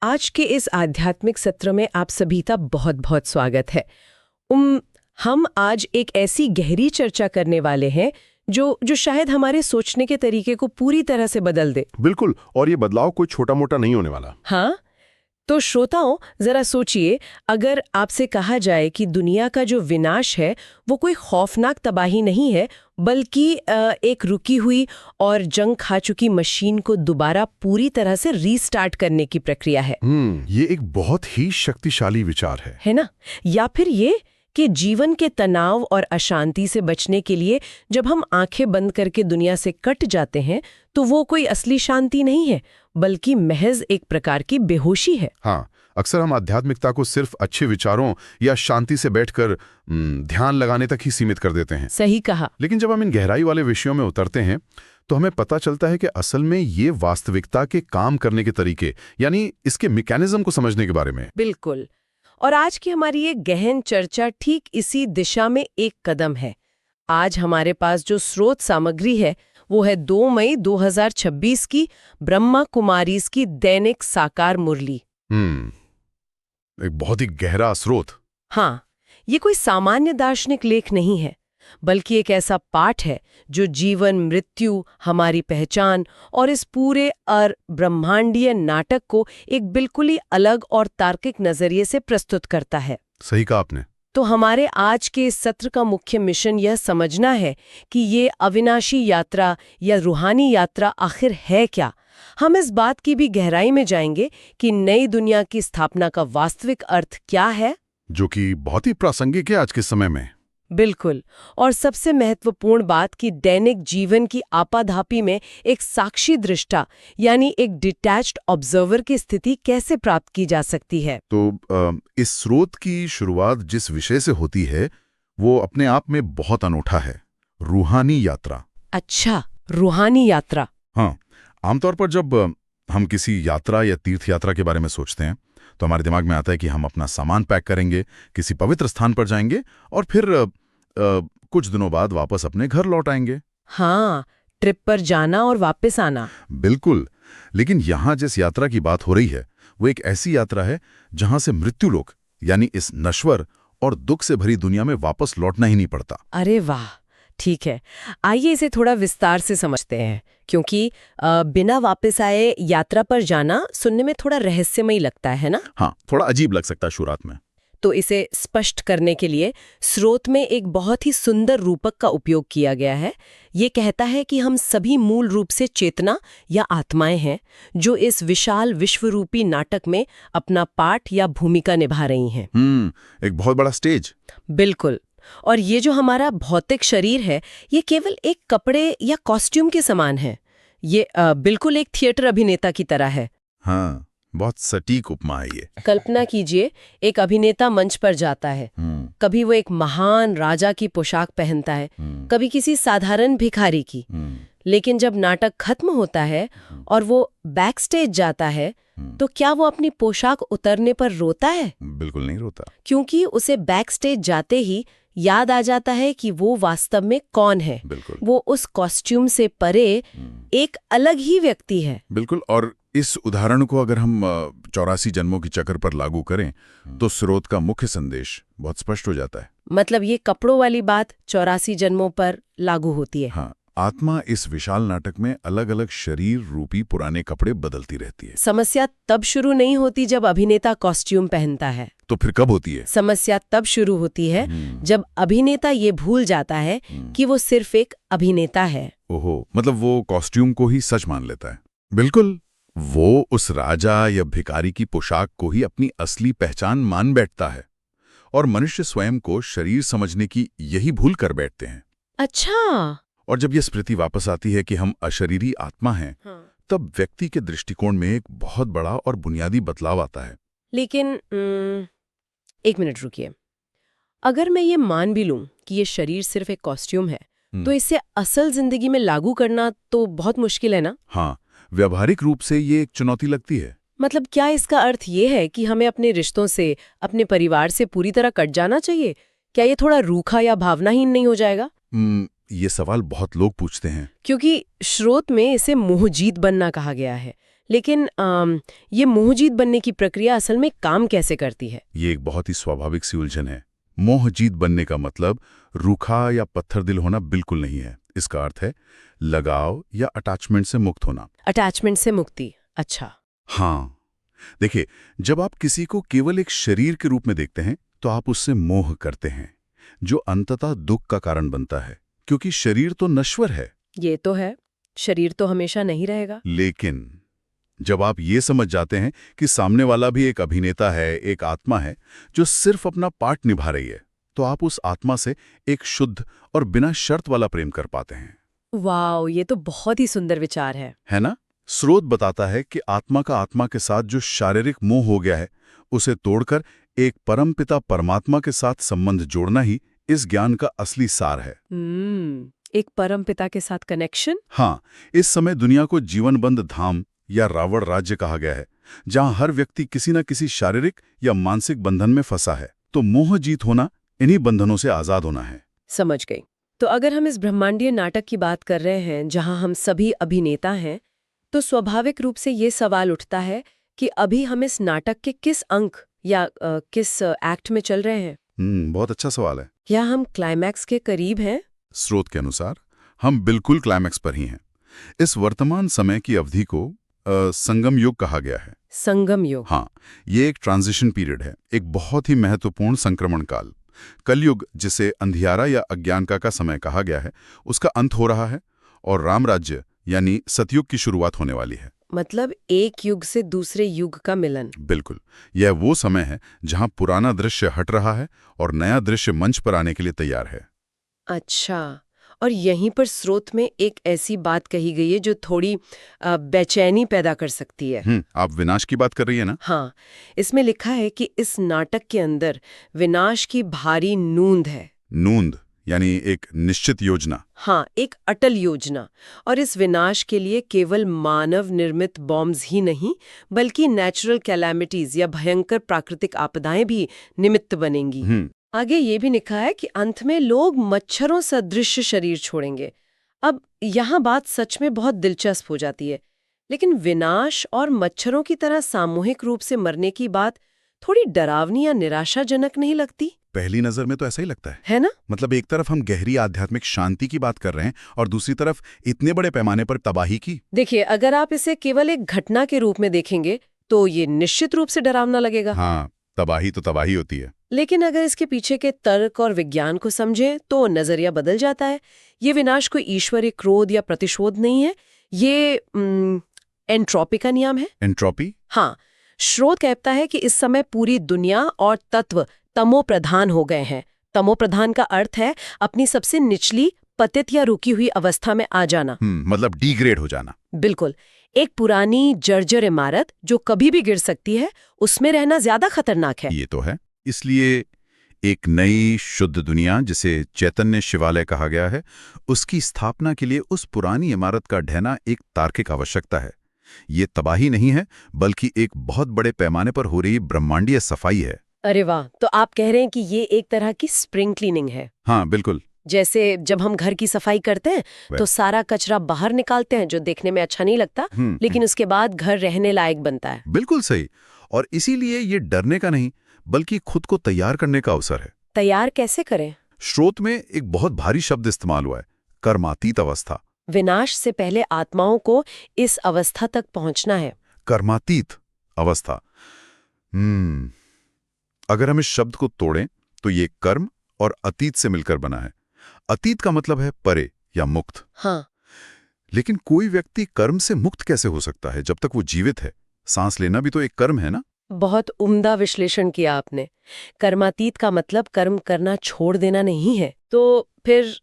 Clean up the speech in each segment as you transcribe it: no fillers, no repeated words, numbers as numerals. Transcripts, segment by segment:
आज के इस आध्यात्मिक सत्र में आप सभी का बहुत बहुत स्वागत है। हम आज एक ऐसी गहरी चर्चा करने वाले हैं जो शायद हमारे सोचने के तरीके को पूरी तरह से बदल दे। बिल्कुल, और ये बदलाव कोई छोटा मोटा नहीं होने वाला। हाँ, तो श्रोताओं जरा सोचिए, अगर आपसे कहा जाए कि दुनिया का जो विनाश है वो कोई खौफनाक तबाही नहीं है, बल्कि एक रुकी हुई और जंग खा चुकी मशीन को दोबारा पूरी तरह से रीस्टार्ट करने की प्रक्रिया है। ये एक बहुत ही शक्तिशाली विचार है ना? या फिर ये कि जीवन के तनाव और अशांति से बचने के लिए जब हम आंखें बंद करके दुनिया से कट जाते हैं तो वो कोई असली शांति नहीं है, बल्कि महज एक प्रकार की बेहोशी है। हाँ, अक्सर हम आध्यात्मिकता को सिर्फ अच्छे विचारों या शांति से बैठकर ध्यान लगाने तक ही सीमित कर देते हैं। सही कहा। लेकिन जब हम इन गहराई वाले विषयों में उतरते हैं तो हमें पता चलता है कि असल में ये वास्तविकता के काम करने के तरीके, यानी इसके मैकेनिज्म को समझने के बारे में। बिल्कुल। और आज की हमारी ये गहन चर्चा ठीक इसी दिशा में एक कदम है। आज हमारे पास जो स्रोत सामग्री है वो है 2 मई 2026 की ब्रह्मा कुमारीज की दैनिक साकार मुरली। एक बहुत ही गहरा स्रोत। हाँ, ये कोई सामान्य दार्शनिक लेख नहीं है, बल्कि एक ऐसा पाठ है जो जीवन, मृत्यु, हमारी पहचान और इस पूरे ब्रह्मांडीय नाटक को एक बिल्कुल ही अलग और तार्किक नजरिए से प्रस्तुत करता है। सही कहा आपने। तो हमारे आज के इस सत्र का मुख्य मिशन यह समझना है कि ये अविनाशी यात्रा या रूहानी यात्रा आखिर है क्या। हम इस बात की भी गहराई में जाएंगे कि नई दुनिया की स्थापना का वास्तविक अर्थ क्या है, जो कि बहुत ही प्रासंगिक है आज के समय में। बिल्कुल। और सबसे महत्वपूर्ण बात कि दैनिक जीवन की आपाधापी में एक साक्षी दृष्टा यानी एक डिटैच्ड ऑब्जर्वर की स्थिति कैसे प्राप्त की जा सकती है। तो इस स्रोत की शुरुआत जिस विषय से होती है वो अपने आप में बहुत अनूठा है, रूहानी यात्रा। अच्छा, रूहानी यात्रा। हाँ, आमतौर पर जब हम किसी यात्रा या तीर्थ यात्रा के बारे में सोचते हैं तो हमारे दिमाग में आता है कि हम अपना सामान पैक करेंगे, किसी पवित्र स्थान पर जाएंगे और फिर कुछ दिनों बाद वापस अपने घर लौट आएंगे। हाँ, ट्रिप पर जाना और वापस आना। बिल्कुल, लेकिन यहाँ जिस यात्रा की बात हो रही है वो एक ऐसी यात्रा है जहाँ से मृत्युलोक यानी इस नश्वर और दुख से भरी दुनिया में वापस लौटना ही नहीं पड़ता। अरे वाह, ठीक है। आइए इसे थोड़ा विस्तार से समझते हैं, क्योंकि बिना वापस आए यात्रा पर जाना सुनने में थोड़ा रहस्यमयी लगता है ना? हाँ, थोड़ा अजीब लग सकता है शुरुआत में। तो इसे स्पष्ट करने के लिए स्रोत में एक बहुत ही सुंदर रूपक का उपयोग किया गया है। ये कहता है कि हम सभी मूल रूप से चेतना या आत्माएं हैं जो इस विशाल विश्वरूपी नाटक में अपना पाठ या भूमिका निभा रही हैं। एक बहुत बड़ा स्टेज। बिल्कुल। और ये जो हमारा भौतिक शरीर है ये केवल एक कपड़े या कॉस्ट्यूम के समान है। ये बिल्कुल एक थिएटर अभिनेता की तरह है। हाँ, बहुत सटीक उपमा है ये। कल्पना कीजिए, एक अभिनेता मंच पर जाता है। कभी वो एक महान राजा की पोशाक पहनता है, कभी किसी साधारण भिखारी की। लेकिन जब नाटक खत्म होता है और वो बैक स्टेज जाता है तो क्या वो अपनी पोशाक उतरने पर रोता है? बिल्कुल नहीं रोता, क्योंकि उसे बैक स्टेज जाते ही याद आ जाता है कि वो वास्तव में कौन है। बिल्कुल। वो उस कॉस्ट्यूम से परे एक अलग ही व्यक्ति है। बिल्कुल। और इस उदाहरण को अगर हम 84 जन्मों की चक्र पर लागू करें तो स्रोत का मुख्य संदेश बहुत स्पष्ट हो जाता है। मतलब ये कपड़ों वाली बात 84 जन्मों पर लागू होती है। हाँ, आत्मा इस विशाल नाटक में अलग अलग शरीर रूपी पुराने कपड़े बदलती रहती है। समस्या तब शुरू नहीं होती जब अभिनेता कॉस्ट्यूम पहनता है। तो फिर कब होती है? समस्या तब शुरू होती है जब अभिनेता ये भूल जाता है कि वो सिर्फ एक अभिनेता है। ओहो, मतलब वो कॉस्ट्यूम को ही सच मान लेता है। बिल्कुल, वो उस राजा या भिखारी की पोशाक को ही अपनी असली पहचान मान बैठता है और मनुष्य स्वयं को शरीर समझने की यही भूल कर बैठते हैं। अच्छा। और जब यह स्मृति वापस आती है कि हम अशरीरी आत्मा हैं, तब व्यक्ति के दृष्टिकोण में एक बहुत बड़ा और बुनियादी बदलाव आता है। लेकिन एक मिनट रुकिए, अगर मैं ये मान भी लूं कि ये शरीर सिर्फ एक कॉस्ट्यूम है तो इसे असल जिंदगी में लागू करना तो बहुत मुश्किल है ना? हाँ, व्यावहारिक रूप से ये एक चुनौती लगती है। मतलब क्या इसका अर्थ ये है कि हमें अपने रिश्तों से, अपने परिवार से पूरी तरह कट जाना चाहिए? क्या ये थोड़ा रूखा या भावनाहीन नहीं हो जाएगा? ये सवाल बहुत लोग पूछते हैं, क्योंकि स्रोत में इसे मोहजीत बनना कहा गया है। लेकिन ये मोहजीत बनने की प्रक्रिया असल में काम कैसे करती है? ये एक बहुत ही स्वाभाविक सी उलझन है। मोहजीत बनने का मतलब रूखा या पत्थरदिल होना बिल्कुल नहीं है। इसका अर्थ है लगाव या अटैचमेंट से मुक्त होना। अटैचमेंट से मुक्ति, अच्छा। हाँ, देखिए, जब आप किसी को केवल एक शरीर के रूप में देखते हैं तो आप उससे मोह करते हैं, जो अंततः दुख का कारण बनता है, क्योंकि शरीर तो नश्वर है। ये तो है, शरीर तो हमेशा नहीं रहेगा। लेकिन जब आप ये समझ जाते हैं कि सामने वाला भी एक अभिनेता है, एक आत्मा है जो सिर्फ अपना पार्ट निभा रही है, तो आप उस आत्मा से एक शुद्ध और बिना शर्त वाला प्रेम कर पाते हैं। वाह, ये तो बहुत ही सुंदर विचार है ना? स्रोत बताता है कि आत्मा का आत्मा के साथ जो शारीरिक मोह हो गया है, उसे तोड़कर एक परमपिता परमात्मा के साथ संबंध जोड़ना ही इस ज्ञान का असली सार है। एक परमपिता के साथ कनेक्शन। हाँ, इस समय दुनिया को जीवनबंध धाम या रावण राज्य कहा गया है, जहां हर व्यक्ति किसी न किसी शारीरिक या मानसिक बंधन में फंसा है। तो मोह जीत होना इन्हीं बंधनों से आजाद होना है। समझ गई। तो अगर हम इस ब्रह्मांडीय नाटक की बात कर रहे हैं जहां हम सभी अभिनेता हैं, तो स्वाभाविक रूप से ये सवाल उठता है कि अभी हम इस नाटक के किस अंक या किस एक्ट में चल रहे हैं? बहुत अच्छा सवाल है। क्या हम क्लाइमैक्स के करीब हैं? स्रोत के अनुसार हम बिल्कुल क्लाइमैक्स पर ही हैं। इस वर्तमान समय की अवधि को संगम युग कहा गया है। संगम युग? हाँ, ये एक ट्रांजिशन पीरियड है, एक बहुत ही महत्वपूर्ण संक्रमण काल। कलयुग, जिसे अंधियारा या अज्ञानता का समय कहा गया है, उसका अंत हो रहा है और राम राज्य यानी सतयुग की शुरुआत होने वाली है। मतलब एक युग से दूसरे युग का मिलन। बिल्कुल, यह वो समय है जहां पुराना दृश्य हट रहा है और नया दृश्य मंच पर आने के लिए तैयार है। अच्छा, और यहीं पर स्रोत में एक ऐसी बात कही गई है जो थोड़ी बेचैनी पैदा कर सकती है। आप विनाश की बात कर रही है ना? हाँ, इसमें लिखा है कि इस नाटक के अंदर विनाश की भारी नूंद है। नूंद यानी एक निश्चित योजना। हाँ, एक अटल योजना। और इस विनाश के लिए केवल मानव निर्मित बॉम्ब्स ही नहीं, बल्कि नेचुरल कैलामिटीज या भयंकर प्राकृतिक आपदाएं भी निमित्त बनेंगी। आगे ये भी लिखा है कि अंत में लोग मच्छरों सदृश शरीर छोड़ेंगे। अब यहाँ बात सच में बहुत दिलचस्प हो जाती है। लेकिन विनाश और मच्छरों की तरह सामूहिक रूप से मरने की बात थोड़ी डरावनी या निराशाजनक नहीं लगती? पहली नजर में तो ऐसा ही लगता है ना? मतलब एक तरफ हम गहरी आध्यात्मिक शांति की बात कर रहे हैं और दूसरी तरफ इतने बड़े पैमाने पर तबाही की। देखिए, अगर आप इसे केवल एक घटना के रूप में देखेंगे तो ये निश्चित रूप से डरावना लगेगा। हाँ, तबाही तो तबाही होती है। लेकिन अगर इसके पीछे के तर्क और विज्ञान को समझें तो नजरिया बदल जाता है। ये विनाश कोई ईश्वरीय क्रोध या प्रतिशोध नहीं है, ये एंट्रोपी का नियम है। एंट्रोपी? हाँ, स्रोत कहता है कि इस समय पूरी दुनिया और तत्व तमो प्रधान हो गए हैं। तमो प्रधान का अर्थ है अपनी सबसे निचली, पतित या रुकी हुई अवस्था में आ जाना। मतलब डिग्रेड हो जाना। बिल्कुल, एक पुरानी जर्जर इमारत जो कभी भी गिर सकती है, उसमें रहना ज्यादा खतरनाक है। ये तो है। इसलिए एक नई शुद्ध दुनिया, जिसे चैतन्य शिवालय कहा गया है, उसकी स्थापना के लिए उस पुरानी इमारत का ढहना एक तार्किक आवश्यकता है। ये तबाही नहीं है, बल्कि एक बहुत बड़े पैमाने पर हो रही ब्रह्मांडीय सफाई है। अरे वाह, तो आप कह रहे हैं कि ये एक तरह की स्प्रिंग क्लीनिंग है? हाँ, बिल्कुल। जैसे जब हम घर की सफाई करते हैं तो सारा कचरा बाहर निकालते हैं, जो देखने में अच्छा नहीं लगता, लेकिन उसके बाद घर रहने लायक बनता है। बिल्कुल सही। और इसीलिए ये डरने का नहीं, बल्कि खुद को तैयार करने का अवसर है। तैयार कैसे करें? स्रोत में एक बहुत भारी शब्द इस्तेमाल हुआ है, कर्मातीत अवस्था। विनाश से पहले आत्माओं को इस अवस्था तक पहुंचना है। कर्मातीत अवस्था। अगर हम इस शब्द को तोड़ें तो ये कर्म और अतीत से मिलकर बना है। अतीत का मतलब है परे या मुक्त। हाँ। लेकिन कोई व्यक्ति कर्म से मुक्त कैसे हो सकता है जब तक वो जीवित है? सांस लेना भी तो एक कर्म है ना? बहुत उम्दा विश्लेषण किया आपने। कर्मातीत का मतलब कर्म करना छोड़ देना नहीं है। तो फिर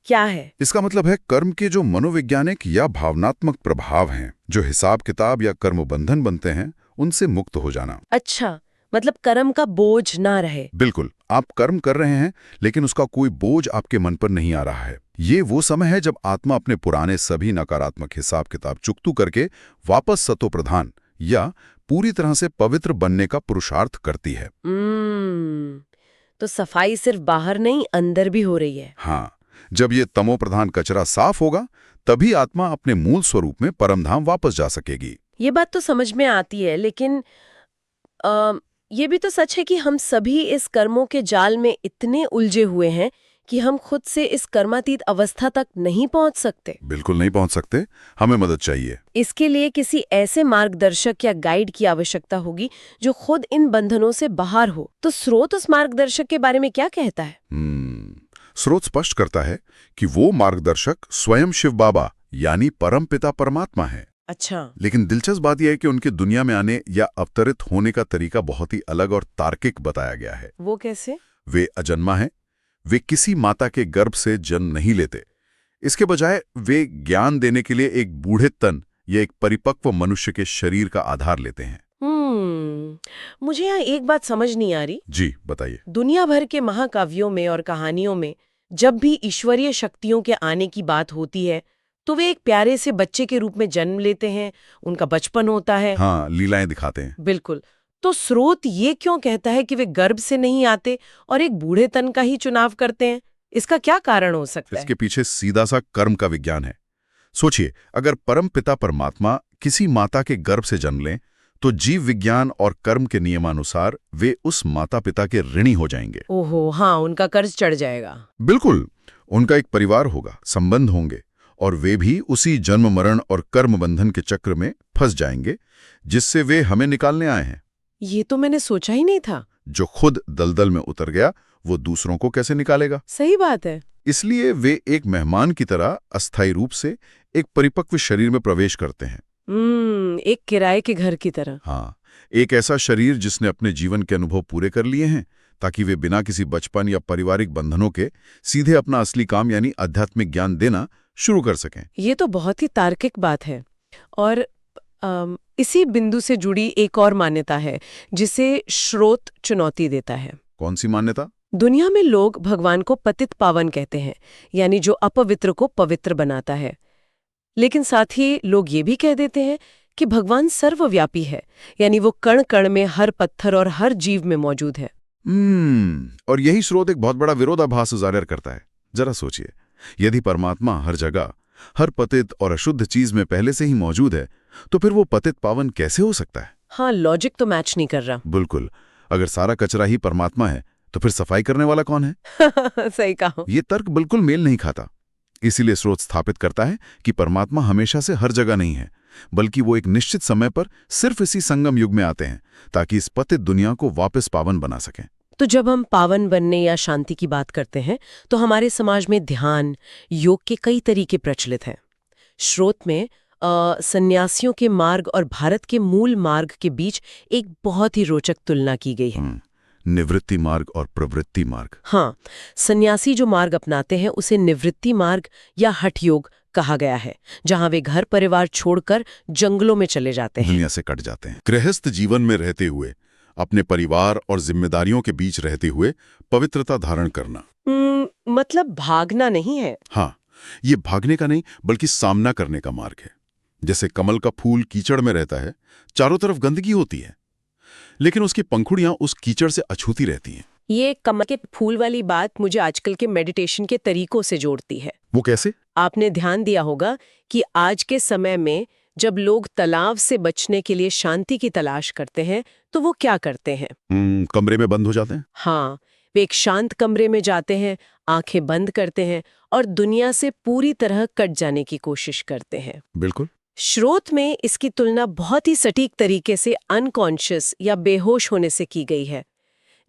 क्या है? इसका मतलब है कर्म के जो मनोवैज्ञानिक या भावनात्मक प्रभाव हैं, जो हिसाब किताब या कर्मबंधन बनते हैं, उनसे मुक्त हो जाना। अच्छा, मतलब कर्म का बोझ ना रहे। बिल्कुल, आप कर्म कर रहे हैं लेकिन उसका कोई बोझ आपके मन पर नहीं आ रहा है। ये वो समय है जब आत्मा अपने पुराने सभी नकारात्मक हिसाब किताब चुकतू करके वापस सतो प्रधान या पूरी तरह से पवित्र बनने का पुरुषार्थ करती है। तो सफाई सिर्फ बाहर नहीं, अंदर भी हो रही है। हाँ, जब ये तमो प्रधान कचरा साफ होगा, तभी आत्मा अपने मूल स्वरूप में परमधाम वापस जा सकेगी। ये बात तो समझ में आती है, लेकिन ये भी तो सच है कि हम सभी इस कर्मों के जाल में इतने उलझे हुए हैं कि हम खुद से इस कर्मातीत अवस्था तक नहीं पहुंच सकते। बिल्कुल नहीं पहुंच सकते, हमें मदद चाहिए। इसके लिए किसी ऐसे मार्गदर्शक या गाइड की आवश्यकता होगी जो खुद इन बंधनों से बाहर हो। तो स्रोत उस मार्गदर्शक के बारे में क्या कहता है? स्रोत स्पष्ट करता है कि वो मार्गदर्शक स्वयं शिव बाबा यानी परम पिता परमात्मा है। अच्छा। लेकिन दिलचस्प बात यह है कि उनके दुनिया में आने या अवतरित होने का तरीका बहुत ही अलग और तार्किक बताया गया है। वो कैसे? वे अजन्मा हैं, वे किसी माता के गर्भ से जन्म नहीं लेते। इसके बजाय वे ज्ञान देने के लिए एक बूढ़े तन या एक परिपक्व मनुष्य के शरीर का आधार लेते हैं। मुझे यहाँ एक बात समझ नहीं आ रही। जी बताइए। दुनिया भर के महाकाव्यों में और कहानियों में जब भी ईश्वरीय शक्तियों के आने की बात होती है तो वे एक प्यारे से बच्चे के रूप में जन्म लेते हैं, उनका बचपन होता है। हाँ, लीलाएं दिखाते हैं। बिल्कुल। तो स्रोत ये क्यों कहता है कि वे गर्भ से नहीं आते और एक बूढ़े तन का ही चुनाव करते हैं? इसका क्या कारण हो सकता है? इसके पीछे सीधा सा कर्म का विज्ञान है। सोचिए, अगर परम पिता परमात्मा किसी माता के गर्भ से जन्म लें तो जीव विज्ञान और कर्म के नियमानुसार वे उस माता पिता के ऋणी हो जाएंगे। ओहो, हाँ, उनका कर्ज चढ़ जाएगा। बिल्कुल, उनका एक परिवार होगा, संबंध होंगे, और वे भी उसी जन्म मरण और कर्म बंधन के चक्र में फंस जाएंगे जिससे वे हमें निकालने आए हैं। ये तो मैंने सोचा ही नहीं था। जो खुद दलदल में उतर गया वो दूसरों को कैसे निकालेगा? सही बात है। इसलिए वे एक मेहमान की तरह अस्थायी रूप से एक परिपक्व शरीर में प्रवेश करते हैं। एक किराए के घर की तरह। हाँ, एक ऐसा शरीर जिसने अपने जीवन के अनुभव पूरे कर लिए हैं ताकि वे बिना किसी बचपन या पारिवारिक बंधनों के सीधे अपना असली काम यानी आध्यात्मिक ज्ञान देना शुरू कर सकें। ये तो बहुत ही तार्किक बात है। और इसी बिंदु से जुड़ी एक और मान्यता है जिसे स्रोत चुनौती देता है। कौन सी मान्यता? दुनिया में लोग भगवान को पतित पावन कहते हैं, यानी जो अपवित्र को पवित्र बनाता है। लेकिन साथ ही लोग ये भी कह देते हैं कि भगवान सर्वव्यापी है, यानी वो कण कण में, हर पत्थर और हर जीव में मौजूद है। और यही स्रोत एक बहुत बड़ा विरोधाभास जाहिर करता है। जरा सोचिए, यदि परमात्मा हर जगह, हर पतित और अशुद्ध चीज में पहले से ही मौजूद है तो फिर वो पतित पावन कैसे हो सकता है? हाँ, लॉजिक तो मैच नहीं कर रहा। बिल्कुल, अगर सारा कचरा ही परमात्मा है तो फिर सफाई करने वाला कौन है? सही कहा। ये तर्क बिल्कुल मेल नहीं खाता। इसीलिए स्रोत स्थापित करता है कि परमात्मा हमेशा से हर जगह नहीं है, बल्कि वो एक निश्चित समय पर सिर्फ इसी संगम युग में आते हैं ताकि इस पतित दुनिया को वापस पावन बना सकें। तो जब हम पावन बनने या शांति की बात करते हैं तो हमारे समाज में ध्यान, योग के कई तरीके प्रचलित हैं। स्रोत में सन्यासियों के मार्ग और भारत के मूल मार्ग के बीच एक बहुत ही रोचक तुलना की गई है। निवृत्ति मार्ग और प्रवृत्ति मार्ग। हाँ, सन्यासी जो मार्ग अपनाते हैं उसे निवृत्ति मार्ग या हठ योग कहा गया है, जहां वे घर परिवार छोड़कर जंगलों में चले जाते हैं, दुनिया से कट जाते हैं। गृहस्थ जीवन में रहते हुए, अपने परिवार और जिम्मेदारियों के बीच रहते हुए पवित्रता धारण करना। मतलब भागना नहीं है। हाँ, ये भागने का नहीं बल्कि सामना करने का मार्ग है। जैसे कमल का फूल कीचड़ में रहता है, चारों तरफ गंदगी होती है, लेकिन उसकी पंखुड़ियां उस कीचड़ से अछूती रहती हैं। ये कमल के फूल वाली बात मुझे आजकल के मेडिटेशन के तरीकों से जोड़ती है। वो कैसे? आपने ध्यान दिया होगा कि आज के समय में जब लोग तनाव से बचने के लिए शांति की तलाश करते हैं तो वो क्या करते हैं? कमरे में बंद हो जाते हैं। हाँ, वे एक शांत कमरे में जाते हैं, आंखें बंद करते हैं और दुनिया से पूरी तरह कट जाने की कोशिश करते हैं। बिल्कुल। स्रोत में इसकी तुलना बहुत ही सटीक तरीके से अनकॉन्शियस या बेहोश होने से की गई है।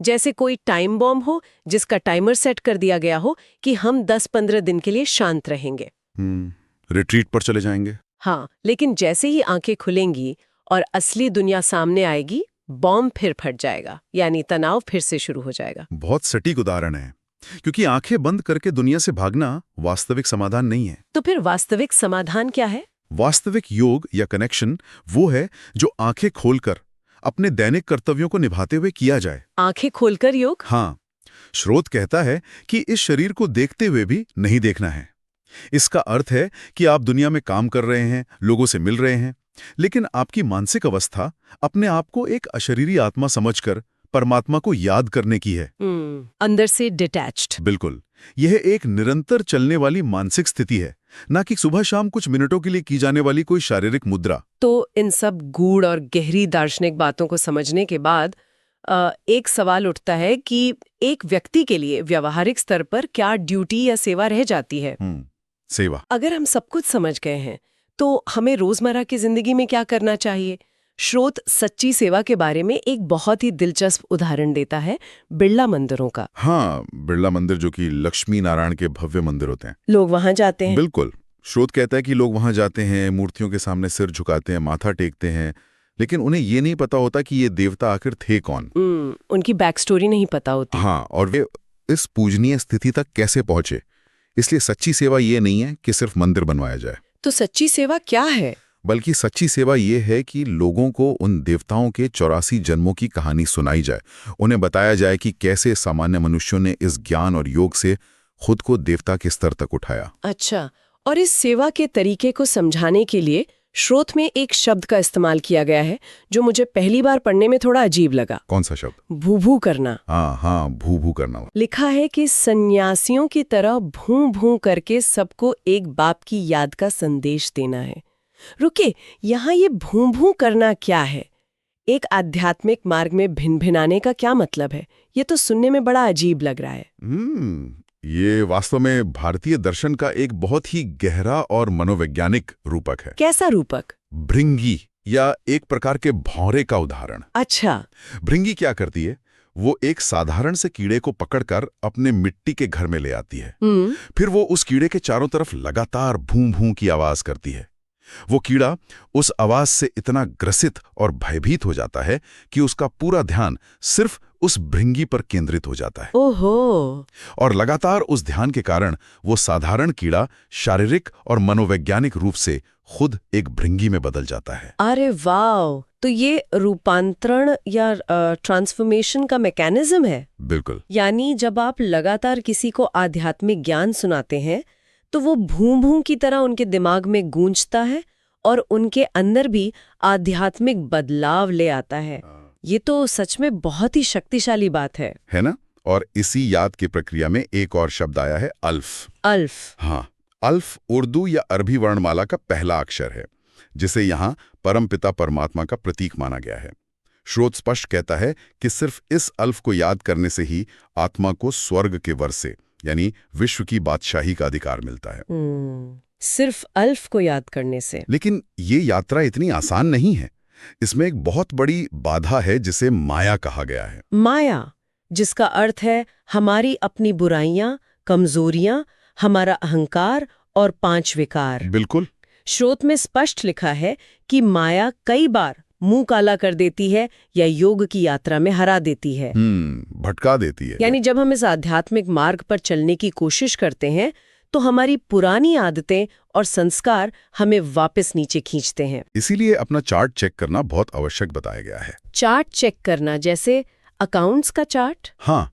जैसे कोई टाइम बॉम्ब हो जिसका टाइमर सेट कर दिया गया हो कि हम 10-15 दिन के लिए शांत रहेंगे, रिट्रीट पर चले जाएंगे। हाँ, लेकिन जैसे ही आंखें खुलेंगी और असली दुनिया सामने आएगी, बॉम्ब फिर फट जाएगा, यानी तनाव फिर से शुरू हो जाएगा। बहुत सटीक उदाहरण है, क्योंकि आंखें बंद करके दुनिया से भागना वास्तविक समाधान नहीं है। तो फिर वास्तविक समाधान क्या है? वास्तविक योग या कनेक्शन वो है जो आंखें खोलकर अपने दैनिक कर्तव्यों को निभाते हुए किया जाए। आंखें खोलकर योग? हाँ, स्रोत कहता है कि इस शरीर को देखते हुए भी नहीं देखना है। इसका अर्थ है कि आप दुनिया में काम कर रहे हैं, लोगों से मिल रहे हैं, लेकिन आपकी मानसिक अवस्था अपने आप को एक अशरीरी आत्मा समझकर परमात्मा को याद करने की है। अंदर से डिटैच्ड। बिल्कुल, यह एक निरंतर चलने वाली मानसिक स्थिति है ना कि सुबह शाम कुछ मिनटों के लिए की जाने वाली कोई शारीरिक मुद्रा। तो इन सब गूढ़ और गहरी दार्शनिक बातों को समझने के बाद एक सवाल उठता है कि एक व्यक्ति के लिए व्यावहारिक स्तर पर क्या ड्यूटी या सेवा रह जाती है। सेवा। अगर हम सब कुछ समझ गए हैं तो हमें रोजमर्रा की जिंदगी में क्या करना चाहिए? स्रोत सच्ची सेवा के बारे में एक बहुत ही दिलचस्प उदाहरण देता है, बिरला मंदिरों का। हाँ, बिरला मंदिर जो कि लक्ष्मी नारायण के भव्य मंदिर होते हैं। लोग वहां जाते हैं। बिल्कुल। स्रोत कहता है कि लोग वहां जाते हैं, मूर्तियों के सामने सिर झुकाते हैं, माथा टेकते हैं, लेकिन उन्हें ये नहीं पता होता कि ये देवता आखिर थे कौन। उनकी बैक स्टोरी नहीं पता होती। हाँ, और वे इस पूजनीय स्थिति तक कैसे पहुंचे। इसलिए सच्ची सेवा ये नहीं है कि सिर्फ मंदिर बनवाया जाए। तो सच्ची सेवा क्या है? बल्कि सच्ची सेवा ये है कि लोगों को उन देवताओं के 84 जन्मों की कहानी सुनाई जाए, उन्हें बताया जाए कि कैसे सामान्य मनुष्यों ने इस ज्ञान और योग से खुद को देवता के स्तर तक उठाया। अच्छा, और इस सेवा के तरीके को समझाने के लिए स्रोत में एक शब्द का इस्तेमाल किया गया है जो मुझे पहली बार पढ़ने में थोड़ा अजीब लगा। कौन सा शब्द? भू-भू करना। हाँ, भू-भू करना। लिखा है कि सन्यासियों की तरह भू-भू करके सबको एक बाप की याद का संदेश देना है। रुके, यहाँ ये भू-भू करना क्या है? एक आध्यात्मिक मार्ग में भिन-भिनाने का क्या मतलब है? ये तो सुनने में बड़ा अजीब लग रहा है। ये वास्तव में भारतीय दर्शन का एक बहुत ही गहरा और मनोवैज्ञानिक रूपक है। कैसा रूपक? भृंगी या एक प्रकार के भौरे का उदाहरण। अच्छा। भृंगी क्या करती है? वो एक साधारण से कीड़े को पकड़कर अपने मिट्टी के घर में ले आती है। फिर वो उस कीड़े के चारों तरफ लगातार भूं-भूं की आवाज करती है। वो कीड़ा उस आवाज से इतना ग्रसित और भयभीत हो जाता है कि उसका पूरा ध्यान सिर्फ उस भृंगी पर केंद्रित हो जाता है। ओहो। और लगातार उस ध्यान के कारण वो साधारण कीड़ा शारीरिक और मनोवैज्ञानिक रूप से खुद एक भृंगी में बदल जाता है। अरे वाह, तो ये रूपांतरण या ट्रांसफॉर्मेशन का मैकेनिज्म है। बिल्कुल। यानी जब आप लगातार किसी को आध्यात्मिक ज्ञान सुनाते हैं तो वो भूं-भूं की तरह उनके दिमाग में गूंजता है और उनके अंदर भी आध्यात्मिक बदलाव ले आता है। ये तो सच में बहुत ही शक्तिशाली बात है ना? और इसी याद की प्रक्रिया में एक और शब्द आया है, अल्फ। अल्फ। हाँ, अल्फ उर्दू या अरबी वर्णमाला का पहला अक्षर है, जिसे यहाँ परमपिता परमात्मा का प्रतीक माना गया है। स्रोत स्पष्ट कहता है कि सिर्फ इस अल्फ को याद करने से ही आत्मा को स्वर्ग के वर से यानी विश्व की बादशाही का अधिकार मिलता है। सिर्फ अल्फ को याद करने से। लेकिन ये यात्रा इतनी आसान नहीं है। इसमें एक बहुत बड़ी बाधा है जिसे माया कहा गया है। माया, जिसका अर्थ है हमारी अपनी बुराइयां, कमजोरियां, हमारा अहंकार और 5 विकार। बिल्कुल। स्रोत में स्पष्ट लिखा है कि माया कई बार मुंह काला कर देती है या योग की यात्रा में हरा देती है, भटका देती है। यानी जब हम इस आध्यात्मिक मार्ग पर चलने की कोशिश करते हैं तो हमारी पुरानी आदतें और संस्कार हमें वापस नीचे खींचते हैं। इसीलिए अपना चार्ट चेक करना बहुत आवश्यक बताया गया है। चार्ट चेक करना जैसे अकाउंट्स का चार्ट? हाँ,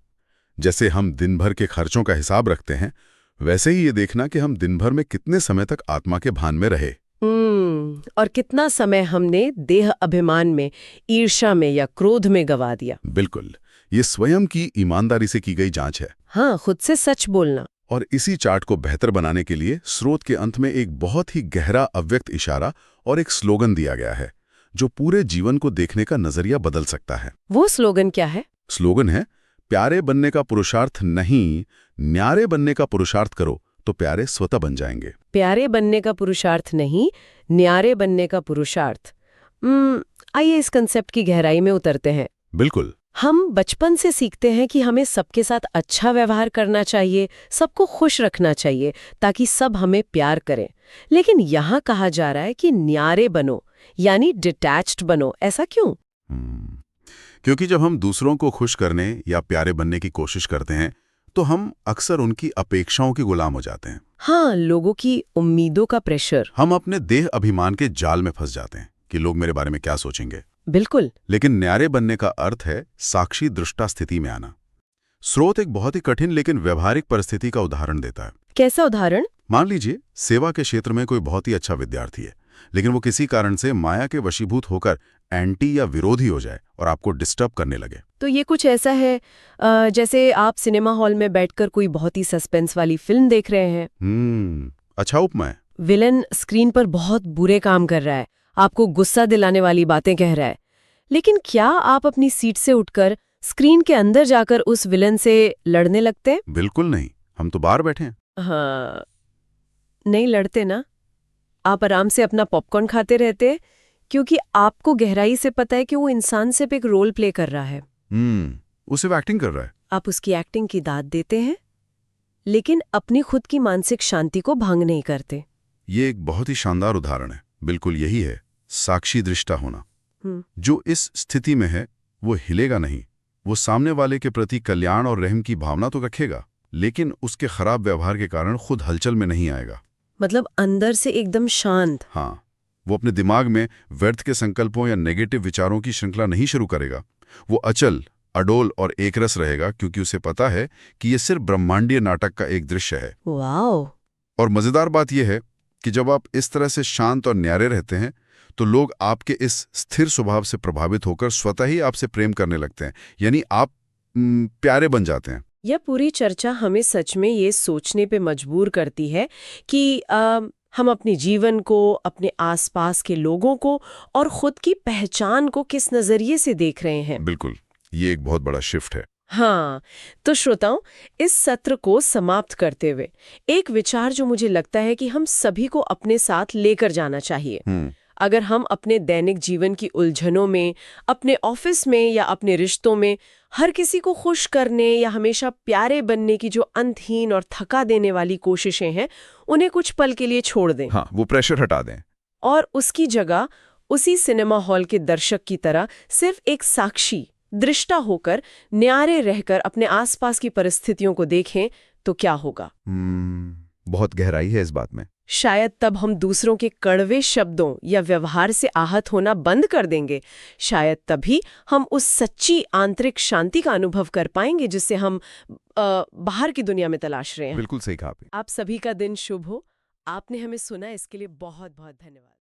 जैसे हम दिन भर के खर्चों का हिसाब रखते हैं, वैसे ही ये देखना कि हम दिन भर में कितने समय तक आत्मा के भान में रहे। और कितना समय हमने देह अभिमान में, ईर्ष्या में या क्रोध में गवा दिया। बिल्कुल, ये स्वयं की ईमानदारी से की गई जांच है। हाँ, खुद से सच बोलना। और इसी चार्ट को बेहतर बनाने के लिए स्रोत के अंत में एक बहुत ही गहरा अव्यक्त इशारा और एक स्लोगन दिया गया है जो पूरे जीवन को देखने का नजरिया बदल सकता है। वो स्लोगन क्या है? स्लोगन है, प्यारे बनने का पुरुषार्थ नहीं, न्यारे बनने का पुरुषार्थ करो तो प्यारे स्वतः बन जाएंगे। प्यारे बनने का पुरुषार्थ नहीं, न्यारे बनने का पुरुषार्थ। आइए इस कंसेप्ट की गहराई में उतरते हैं। बिल्कुल। हम बचपन से सीखते हैं कि हमें सबके साथ अच्छा व्यवहार करना चाहिए, सबको खुश रखना चाहिए ताकि सब हमें प्यार करें। लेकिन यहाँ कहा जा रहा है कि न्यारे बनो, यानी डिटैच्ड बनो। ऐसा क्यों? क्योंकि जब हम दूसरों को खुश करने या प्यारे बनने की कोशिश करते हैं तो हम अक्सर उनकी अपेक्षाओं के गुलाम हो जाते हैं। हाँ, लोगों की उम्मीदों का प्रेशर। हम अपने देह अभिमान के जाल में फंस जाते हैं कि लोग मेरे बारे में क्या सोचेंगे। बिल्कुल। लेकिन न्यारे बनने का अर्थ है साक्षी दृष्टा स्थिति में आना। स्रोत एक बहुत ही कठिन लेकिन व्यवहारिक परिस्थिति का उदाहरण देता है। कैसा उदाहरण? मान लीजिए सेवा के क्षेत्र में कोई बहुत ही अच्छा विद्यार्थी है, लेकिन वो किसी कारण से माया के वशीभूत होकर एंटी या विरोधी हो जाए और आपको डिस्टर्ब करने लगे। तो ये कुछ ऐसा है जैसे आप सिनेमा हॉल में बैठकर कोई बहुत ही सस्पेंस वाली फिल्म देख रहे हैं। अच्छा उपमा है। विलन स्क्रीन पर बहुत बुरे काम कर रहा है, आपको गुस्सा दिलाने वाली बातें कह रहा है, लेकिन क्या आप अपनी सीट से उठकर स्क्रीन के अंदर जाकर उस विलन से लड़ने लगते हैं? बिल्कुल नहीं, हम तो बाहर बैठे हैं। हाँ, नहीं लड़ते ना। आप आराम से अपना पॉपकॉर्न खाते रहते हैं, क्योंकि आपको गहराई से पता है कि वो इंसान सिर्फ एक रोल प्ले कर रहा है। उसे वो एक्टिंग कर रहा है। आप उसकी एक्टिंग की दाद देते हैं, लेकिन अपनी खुद की मानसिक शांति को भंग नहीं करते। ये एक बहुत ही शानदार उदाहरण है। बिल्कुल यही है साक्षी दृष्टा होना। जो इस स्थिति में है वो हिलेगा नहीं। वो सामने वाले के प्रति कल्याण और रहम की भावना तो रखेगा, लेकिन उसके खराब व्यवहार के कारण खुद हलचल में नहीं आएगा। मतलब अंदर से एकदम शांत। हाँ, वो अपने दिमाग में व्यर्थ के संकल्पों या नेगेटिव विचारों की श्रृंखला नहीं शुरू करेगा। वो अचल, अडोल और एकरस रहेगा, क्योंकि उसे पता है कि ये सिर्फ ब्रह्मांडीय नाटक का एक दृश्य है। वाओ! और मजेदार बात यह है कि जब आप इस तरह से शांत और न्यारे रहते हैं तो लोग आपके इस स्थिर स्वभाव से प्रभावित होकर स्वतः ही आपसे प्रेम करने लगते हैं, यानी आप प्यारे बन जाते हैं। यह पूरी चर्चा हमें सच में ये सोचने पे मजबूर करती है कि हम अपने जीवन को, अपने आसपास के लोगों को और खुद की पहचान को किस नजरिए से देख रहे हैं। बिल्कुल, ये एक बहुत बड़ा शिफ्ट है। हाँ, तो श्रोताओं, इस सत्र को समाप्त करते हुए एक विचार जो मुझे लगता है कि हम सभी को अपने साथ लेकर जाना चाहिए। अगर हम अपने दैनिक जीवन की उलझनों में, अपने ऑफिस में या अपने रिश्तों में हर किसी को खुश करने या हमेशा प्यारे बनने की जो अंतहीन और थका देने वाली कोशिशें हैं, उन्हें कुछ पल के लिए छोड़ दें। हाँ, वो प्रेशर हटा दें और उसकी जगह उसी सिनेमा हॉल के दर्शक की तरह सिर्फ एक साक्षी, दृष्टा होकर न्यारे रहकर अपने आसपास की परिस्थितियों को देखें तो क्या होगा? बहुत गहराई है इस बात में। शायद तब हम दूसरों के कड़वे शब्दों या व्यवहार से आहत होना बंद कर देंगे। शायद तभी हम उस सच्ची आंतरिक शांति का अनुभव कर पाएंगे जिसे हम बाहर की दुनिया में तलाश रहे हैं। बिल्कुल सही कहा आपने। आप सभी का दिन शुभ हो। आपने हमें सुना, इसके लिए बहुत बहुत धन्यवाद।